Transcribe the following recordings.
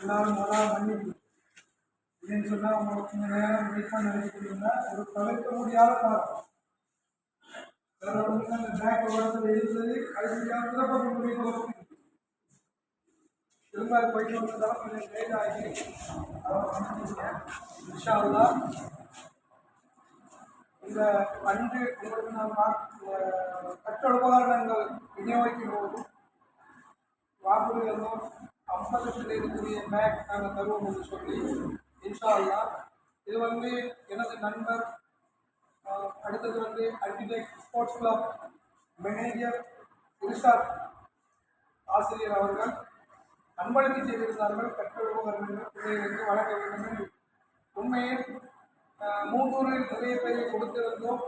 எல்லாரும் முதலாக மன்னிப்பு இல்லைன்னு சொன்னால் உங்களுக்கு கொஞ்சம் நேரம் வெயிட் பண்ண நினைக்கிறீங்கன்னா ஒரு தவிர்க்க முடியாத காரணம். வேற ஒன்று அந்த பேக் உடம்புல இருந்தது கடைசியாக திரும்ப முடிவு திரும்ப போயிட்டு வந்ததால் கொஞ்சம் லேட் ஆகி இன்ஷா அல்லாஹ் இந்த அன்று உங்களுக்கு நான் கற்றல் உபகரணங்கள் விநியோகிக்கும் போது வாக்குறுதிகளும் 50 இருக்கக்கூடிய பேக் நாங்கள் தருவோம் என்று சொல்லி இன்ஷா அல்லாஹ் இது வந்து எனது நண்பர் அடுத்தது வந்து architect sports club manager Irshad ஆசிரியர் அவர்கள் அன்பளிப்பு செய்திருந்தார்கள். கற்றல் உபகரணங்கள் பிள்ளைகளுக்கு வழங்க வேண்டும் என்று உண்மையில் மூதூரில் நிறைய பேரை கொடுத்திருந்தோம்.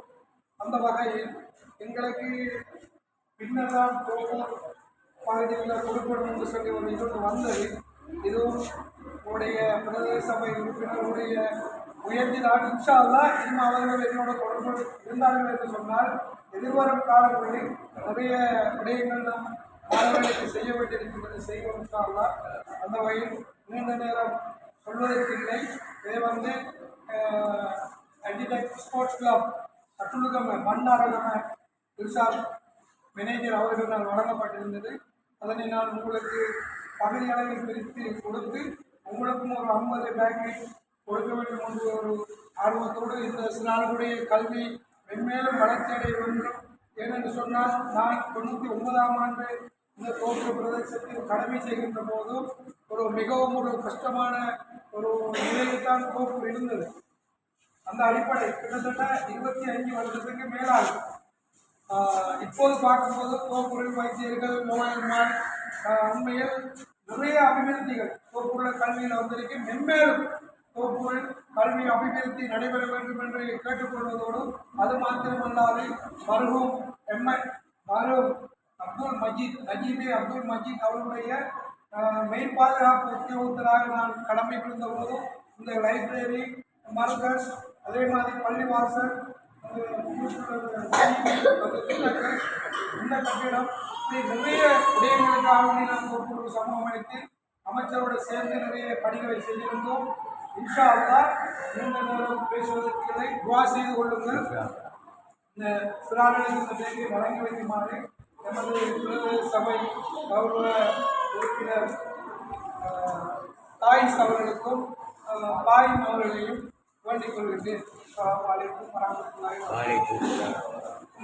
அந்த வகையில் எங்களுக்கு பின்னர் தான் தோப்பூர் பகுதியில் கொடுக்கணும் என்று சொல்லி ஒரு இது வந்தது. இதுவும் உடைய பிரதேச சபை உறுப்பினர்களுடைய முயற்சிதான். இன்ஷா அல்லாஹ் இன்னும் அவர்கள் என்னோட தொடர்பு இருந்தார்கள் என்று சொன்னால் எதிர்வரும் காலங்களில் நிறைய விடயங்கள் நாம் மாணவர்களுக்கு செய்ய வேண்டியிருக்கின்றது செய்வோம் இன்ஷா அல்லாஹ். அந்த வகையில் நீண்ட நேரம் சொல்வதற்கில்லை. இதை வந்து ஆர்கிடெக்ட் ஸ்போர்ட்ஸ் கிளப் கட்டுலுகம மன்னாரகம இர்ஷாத் மேனேஜர் அவர்களால் வழங்கப்பட்டிருந்தது. அதனை நான் உங்களுக்கு பகுதி அளவில் பிரித்து கொடுத்து உங்களுக்கும் ஒரு 50 பேக்கை கொடுக்க வேண்டும் என்று ஒரு ஆர்வத்தோடு இந்த சிறார்களுடைய கல்வி மென்மேலும் வளர்ச்சி அடைய வேண்டும். ஏனென்று சொன்னால் நான் 99ஆம் ஆண்டு இந்த தோப்பு பிரதேசத்தில் கடமை செய்கின்ற போது மிகவும் ஒரு கஷ்டமான ஒரு நிலையில் தான் தோப்பு இருந்தது. அந்த அடிப்படை கிட்டத்தட்ட 25 வருடத்துக்கு மேலாகும். இப்போது பார்க்கும்போது தோப்பூரில் வைத்தியர்கள் நோயாளர்கள் உண்மையில் நிறைய அபிவிருத்திகள் தோப்பூரில் கல்வியில் வந்திருக்கு. மென்மேலும் தோப்பூரில் கல்வி அபிவிருத்தி நடைபெற வேண்டும் என்று கேட்டுக்கொள்வதோடு அது மாத்திரமல்லாது மருகும் அப்துல் மஜீத் நஜீபே அப்துல் மஜீத் அவருடைய மெயின் பாதுகாப்பு உத்தியோகத்தராக நான் கடமை புரிந்த போதும் இந்த லைப்ரரி மர்கஸ் அதே மாதிரி பள்ளிவாசல் இந்த கட்டிடம் நிறைய விடயங்களுக்காக நாம் ஒரு சமூகம் அமைத்து அமைச்சரோடு சேர்ந்து நிறைய பணிகளை செய்திருந்தோம். இன்ஷா அல்லாஹ் நீண்ட நேரம் பேசுவதற்கு துவா செய்து கொள்ளுங்கள். இந்த சிறார்களுக்கு இந்த பேரை வழங்கி வைக்குமாறு எமது சபை கௌரவ உறுப்பினர் தாயிஸ் அவர்களுக்கும் பாயும் அவர்களையும் வேண்டிக் கொள்கிறேன். அஸ்ஸலாமு அலைக்கும் வரஹ்மத்துல்லாஹி வபரகாத்துஹு.